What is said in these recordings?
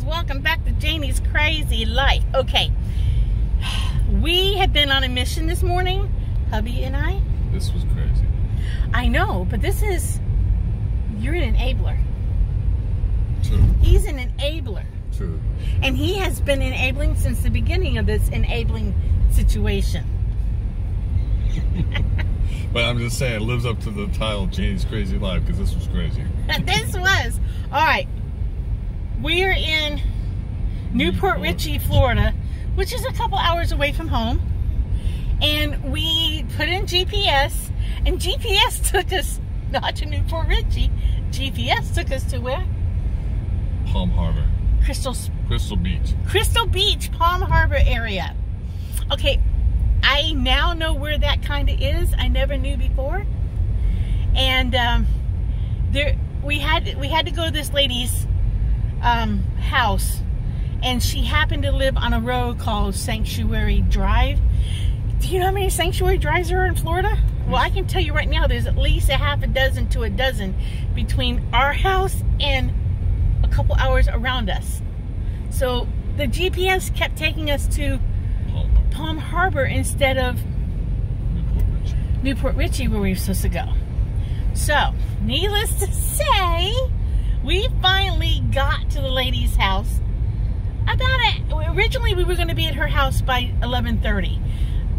Welcome back to Janie's Crazy Life. Okay, we have been on a mission this morning, hubby and I. This was crazy. I know, but this is, you're an enabler. True. He's an enabler. True. And he has been enabling since the beginning of this enabling situation. But I'm just saying, it lives up to the title, Janie's Crazy Life, because this was crazy. This was. All right. We're in Newport Richey, Florida, which is a couple hours away from home. And we put in GPS, and GPS took us not to Newport Richey. GPS took us to where? Palm Harbor. Crystal Beach. Crystal Beach, Palm Harbor area. Okay, I now know where that kind of is. I never knew before. And we had to go to this lady's house, and she happened to live on a road called Sanctuary Drive. Do you know how many Sanctuary Drives there are in Florida? Well, I can tell you right now, there's at least a half a dozen to a dozen between our house and a couple hours around us. So the GPS kept taking us to Palm Harbor instead of Newport Richey, where we were supposed to go. So, needless to say, we finally got to the lady's house. Originally we were going to be at her house by 11:30.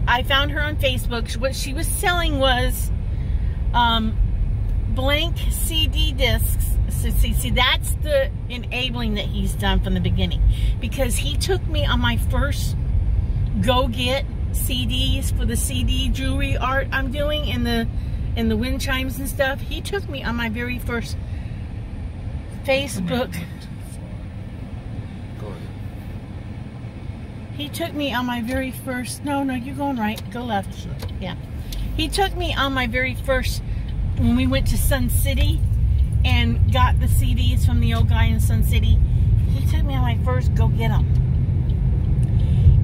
I found her on Facebook. What she was selling was blank CD discs. So see, that's the enabling that he's done from the beginning. Because he took me on my first go-get CDs for the CD jewelry art I'm doing in the wind chimes and stuff. He took me on my very first Facebook. He took me on my very first, no, you're going right, go left. Sure. Yeah. He took me on my very first, when we went to Sun City and got the CDs from the old guy in Sun City. He took me on my first go get them.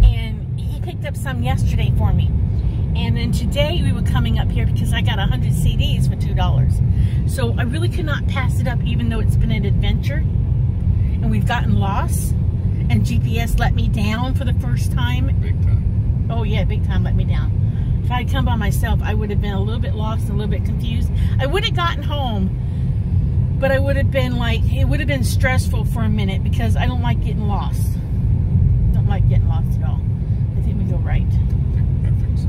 And he picked up some yesterday for me. And then today we were coming up here because I got 100 CDs for $2. So I really could not pass it up, even though it's been an adventure. And we've gotten lost. And GPS let me down for the first time. Big time. Oh yeah, big time let me down. If I had come by myself, I would have been a little bit lost and a little bit confused. I would have gotten home, but I would have been like, it would have been stressful for a minute because I don't like getting lost. Don't like getting lost at all. I think we go right. I think so.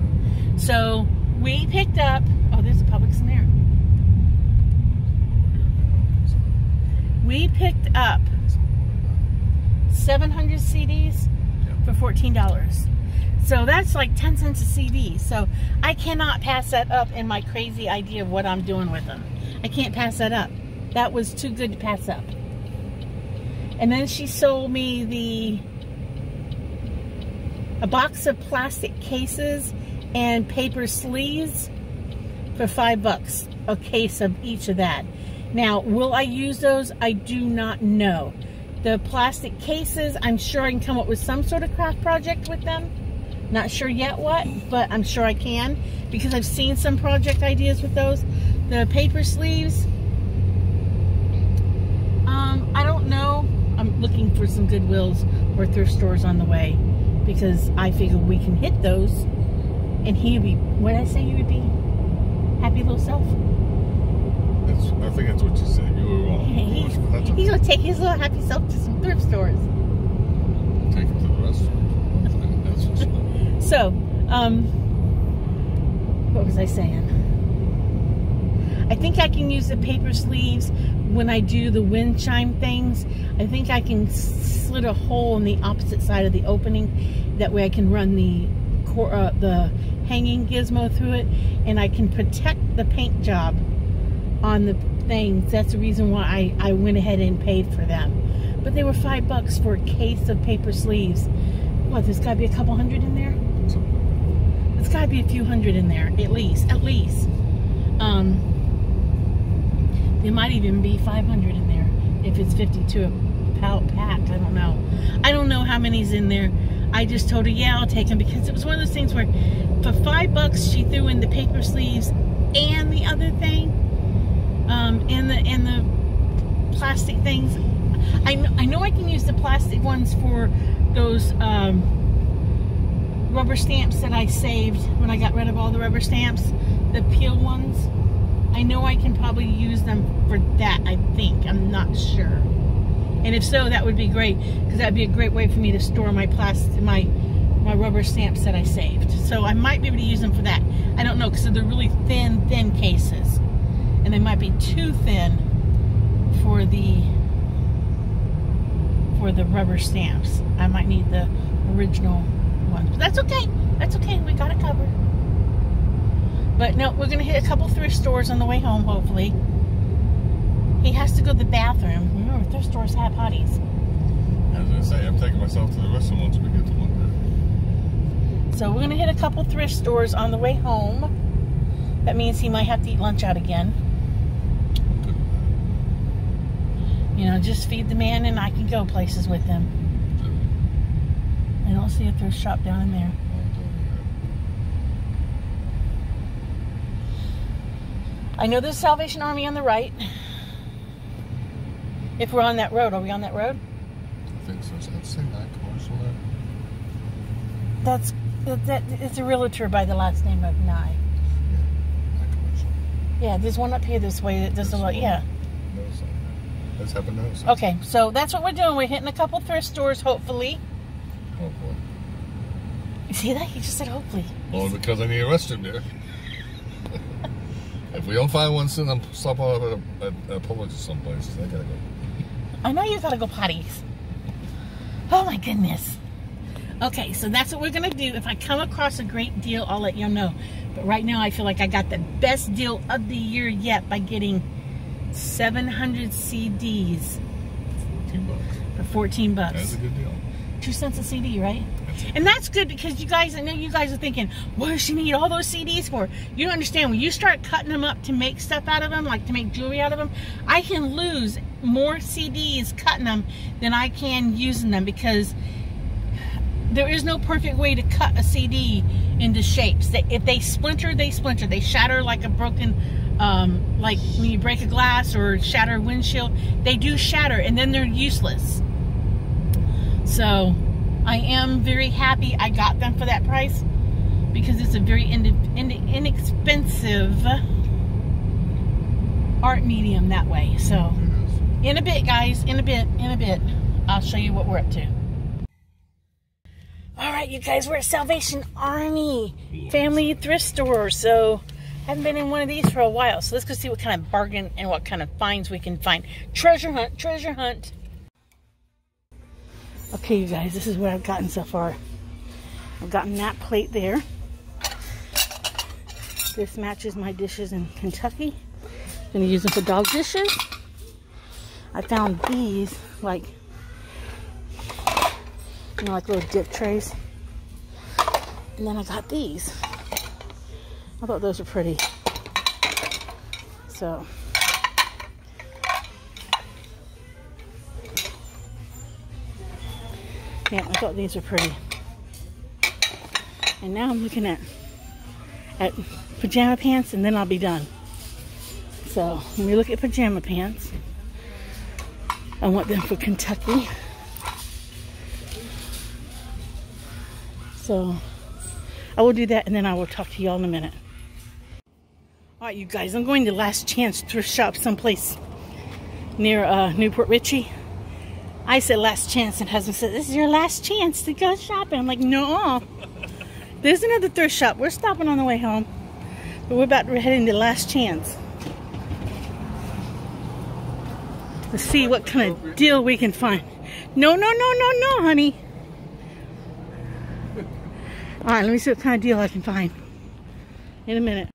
So we picked up, oh, there's a Publix in there. We picked up 700 CDs for $14. So that's like 10 cents a CD. So I cannot pass that up in my crazy idea of what I'm doing with them. I can't pass that up. That was too good to pass up. And then she sold me a box of plastic cases and paper sleeves for $5 a case of each of that. Now, will I use those? I do not know. The plastic cases, I'm sure I can come up with some sort of craft project with them. Not sure yet what, but I'm sure I can because I've seen some project ideas with those. The paper sleeves, I don't know. I'm looking for some Goodwills or thrift stores on the way because I figure we can hit those and he'd be, what did I say you would be? Happy little self? I think that's what you said. You were wrong. He's going to take his little happy self to some thrift stores. Take him to the restaurant. That's what's fun. So, what was I saying? I think I can use the paper sleeves when I do the wind chime things. I think I can slit a hole in the opposite side of the opening. That way I can run the hanging gizmo through it, and I can protect the paint job on the things. That's the reason why I went ahead and paid for them. But they were $5 for a case of paper sleeves. What, there's got to be a couple hundred in there? There's got to be a few hundred in there, at least. There might even be 500 in there if it's 52 packed. I don't know. I don't know how many's in there. I just told her, yeah, I'll take them, because it was one of those things where for $5 she threw in the paper sleeves and the other thing, and the plastic things. I know I can use the plastic ones for those rubber stamps that I saved when I got rid of all the rubber stamps, the peel ones. I know I can probably use them for that, I think. I'm not sure. And if so, that would be great, because that would be a great way for me to store my my rubber stamps that I saved. So I might be able to use them for that. I don't know, because they're really thin cases. And they might be too thin for the rubber stamps. I might need the original ones. But that's okay. That's okay. We got it covered. But no, we're going to hit a couple thrift stores on the way home, hopefully. He has to go to the bathroom. Remember, thrift stores have potties. I was going to say, I'm taking myself to the restaurant once we get to one day. So we're going to hit a couple thrift stores on the way home. That means he might have to eat lunch out again. You know, just feed the man and I can go places with him. I don't see a thrift shop down in there. I know there's a Salvation Army on the right. If we're on that road, are we on that road? I think so. I'd say that commercial there. It's a realtor by the last name of Nye. Yeah, that commercial. Yeah, there's one up here this way that does a lot. Yeah. No sign there. Let's have a no sign. Okay, so that's what we're doing. We're hitting a couple thrift stores, hopefully. Oh boy. You see that? He just said hopefully. Well, because I need a restroom there. If we don't find one soon, I'm stopping off at Publix or someplace. I gotta go. I know you gotta go potties. Oh my goodness. Okay, so that's what we're gonna do. If I come across a great deal, I'll let you know. But right now, I feel like I got the best deal of the year yet by getting 700 CDs. For $14. That's a good deal. 2 cents a CD, right? And that's good, because you guys, I know you guys are thinking, what does she need all those CDs for? You don't understand. When you start cutting them up to make stuff out of them, like to make jewelry out of them, I can lose more CDs cutting them than I can using them, because there is no perfect way to cut a CD into shapes. If they splinter, they splinter. They shatter like a broken, like when you break a glass or shatter a windshield. They do shatter, and then they're useless. So I am very happy I got them for that price, because it's a very inexpensive art medium that way. So in a bit, guys, in a bit, I'll show you what we're up to. All right, you guys, we're at Salvation Army Family Thrift Store. So I haven't been in one of these for a while. So let's go see what kind of bargain and what kind of finds we can find. Treasure hunt, treasure hunt. Okay, you guys, this is what I've gotten so far. I've gotten that plate there. This matches my dishes in Kentucky. I'm gonna use them for dog dishes. I found these, like, you know, like little dip trays. And then I got these. I thought those were pretty. So, yeah, I thought these were pretty. And now I'm looking at pajama pants, and then I'll be done. So, when we look at pajama pants, I want them for Kentucky. So, I will do that, and then I will talk to y'all in a minute. Alright, you guys, I'm going to Last Chance thrift shop someplace near Newport Richie. I said last chance, and husband said, this is your last chance to go shopping. I'm like, no. There's another thrift shop. We're stopping on the way home. But we're about to head into Last Chance. Let's see what kind of deal we can find. No, honey. Alright, let me see what kind of deal I can find in a minute.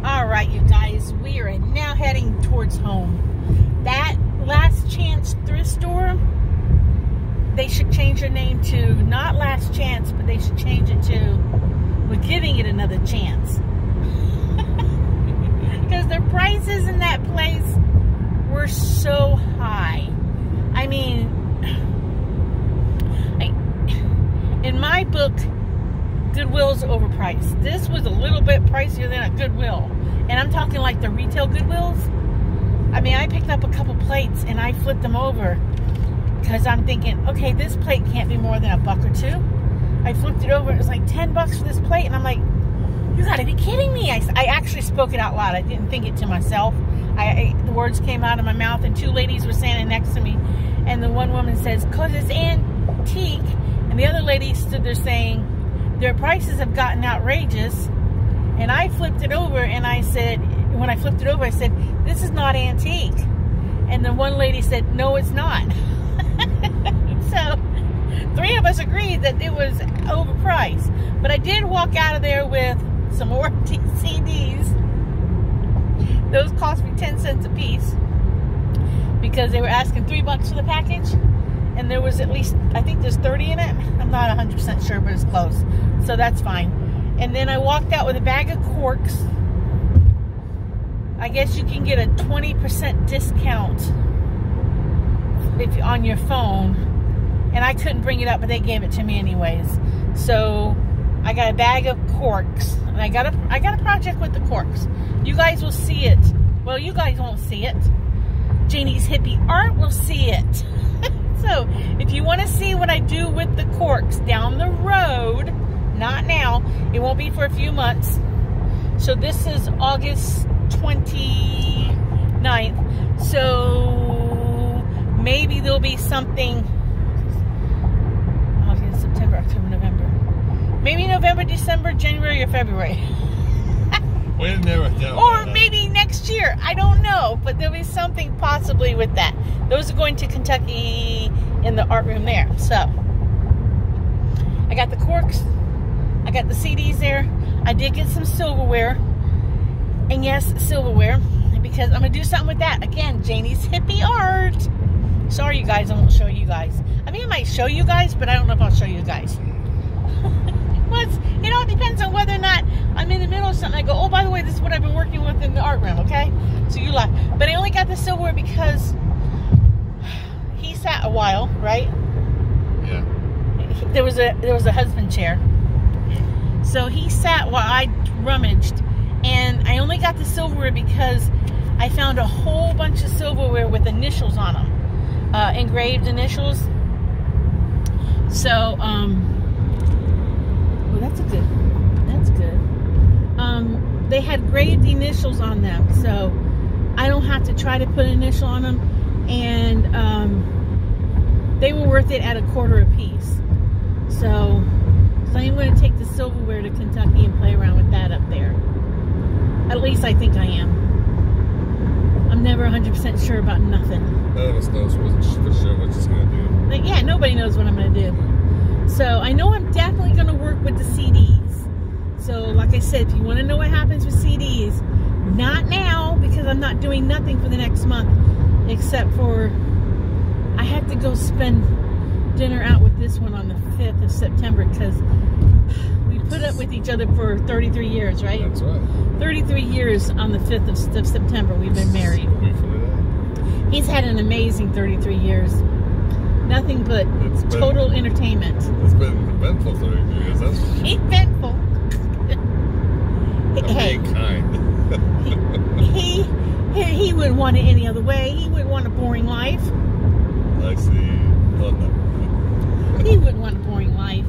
Alright, you guys, we are now heading towards home. That Last Chance thrift store, they should change their name to not Last Chance, but they should change it to We're Giving It Another Chance. Because the prices in that place were so high. I mean, Goodwill's overpriced. This was a little bit pricier than a Goodwill. And I'm talking like the retail Goodwills. I mean, I picked up a couple plates and I flipped them over because I'm thinking, okay, this plate can't be more than $1 or $2. I flipped it over and it was like 10 bucks for this plate. And I'm like, you gotta be kidding me. I actually spoke it out loud. I didn't think it to myself. The words came out of my mouth, and 2 ladies were standing next to me. And the one woman says, "'Cause it's antique." And the other lady stood there saying, "Their prices have gotten outrageous." And I flipped it over and I said, when I flipped it over, I said, "This is not antique." And the one lady said, "No, it's not." So 3 of us agreed that it was overpriced. But I did walk out of there with some more CDs. Those cost me 10 cents a piece because they were asking $3 for the package. And there was at least, I think there's 30 in it. I'm not 100% sure, but it's close. So that's fine. And then I walked out with a bag of corks. I guess you can get a 20% discount if on your phone. And I couldn't bring it up, but they gave it to me anyways. So I got a bag of corks. And I got a project with the corks. You guys will see it. Well, you guys won't see it. Janie's Hippie Art will see it. So, if you want to see what I do with the corks down the road, not now, it won't be for a few months. So, this is August 29th. So, maybe there'll be something. August, September, October, November. Maybe November, December, January, or February. We never know. Or maybe next year. I don't know. But there'll be something possibly with that. Those are going to Kentucky in the art room there. So, I got the corks. I got the CDs there. I did get some silverware. And yes, silverware. Because I'm going to do something with that. Again, Janie's Hippie Art. Sorry, you guys. I won't show you guys. I mean, I might show you guys, but I don't know if I'll show you guys. Well, you know, it depends on whether or not I'm in the middle of something. I go, oh, by the way, this is what I've been working with in the art room, okay? So you laugh. But I only got the silverware because he sat a while, right? Yeah. There was a husband chair. Yeah. So he sat while I rummaged. And I only got the silverware because I found a whole bunch of silverware with initials on them. Engraved initials. So, well, that's good. They had engraved initials on them, so I don't have to try to put an initial on them. And they were worth it at $0.25 a piece. So I'm going to take the silverware to Kentucky and play around with that up there. At least I think I am. I'm never 100% sure about nothing. None of us knows for sure what she's going to do. Like, yeah, nobody knows what I'm going to do. So I know I'm definitely going to work with the CDs. So like I said, if you want to know what happens with CDs, not now because I'm not doing nothing for the next month except for I have to go spend dinner out with this one on the 5th of September because we put up with each other for 33 years, right? That's right. 33 years on the 5th of September we've been married. He's had an amazing 33 years. Nothing but total entertainment. It's been eventful 33 years, that's for sure. Eventful. Hey, kind. he wouldn't want it any other way. He wouldn't want a boring life. I see. Oh, no. He wouldn't want a boring life.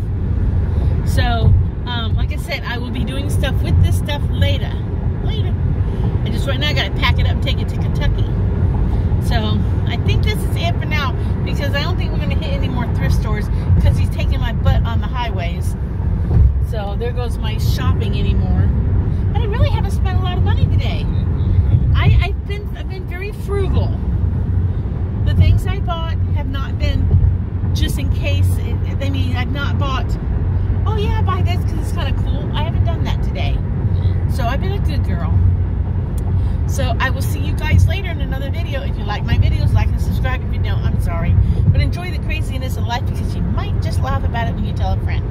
So, like I said, I will be doing stuff with this stuff later. And just right now, I got to pack it up and take it to Kentucky. So, I think this is it for now because I don't think we're going to hit any more thrift stores because he's taking my butt on the highways. So, there goes my shopping anymore. But I really haven't spent a lot of money today. I've been very frugal. The things I bought have not been just in case. I mean, I've not bought, oh yeah, buy this because it's kind of cool. I haven't done that today. So I've been a good girl. So I will see you guys later in another video. If you like my videos, like and subscribe. If you don't, I'm sorry. But enjoy the craziness of life because you might just laugh about it when you tell a friend.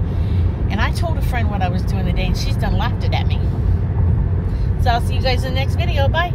And I told a friend what I was doing today and she's done laughed at me. So I'll see you guys in the next video. Bye.